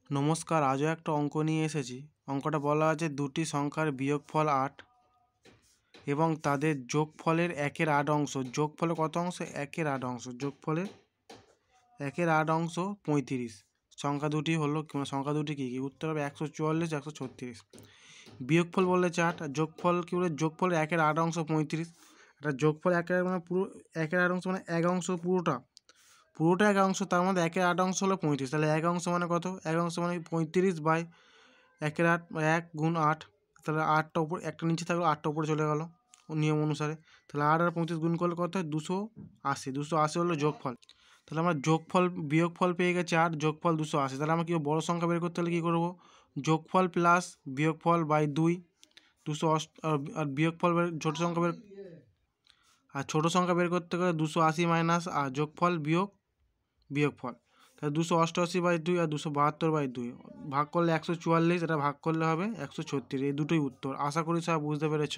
নমস্কার, আজও একটা অঙ্ক নিয়ে এসেছি। অঙ্কটা বলা আছে দুটি সংখ্যার বিয়োগফল 8 এবং তাদের যোগফলের 1/8 অংশ। যোগফলে কত অংশ? 1/8 অংশ। যোগফলের 1/8 অংশ 35। সংখ্যা দুটি হলো সংখ্যা দুটি কী কী? উত্তর হবে 144, 136। বিয়োগফল বললে 4, আর যোগফল কী বলে? যোগফলের 1/8 অংশ 35। এটা যোগফল 1/8 মানে পুরো 1/8 অংশ মানে এক অংশ পুরোটা এক অংশ, তার মধ্যে 1/8 অংশ হলো 35। তাহলে এক অংশ মানে কত? এক অংশ মানে 35/1/8, 1 গুণ 8। তাহলে 8টা উপর, একটা নিচে থাকলো, 8টা উপরে চলে গেল নিয়ম অনুসারে। তাহলে 8 আর 35 গুণ করলে কত হয়? 280। 280 হলো যোগফল। তাহলে আমরা বিয়োগফল পেয়ে গেছি 8, যোগফল 280। তাহলে আমরা কি বড় সংখ্যা বের করতে হলে কী করবো? যোগফল প্লাস বিয়োগফল বাই 2, 280। আর বিয়োগফল ছোটো সংখ্যা বের করতে গেলে 280 মাইনাস আর যোগফল বিয়োগফল। তাহলে 288/2 আর 272/2 ভাগ করলে 144, এটা ভাগ করলে হবে 136। এই দুটোই উত্তর। আশা করি সব বুঝতে পেরেছ।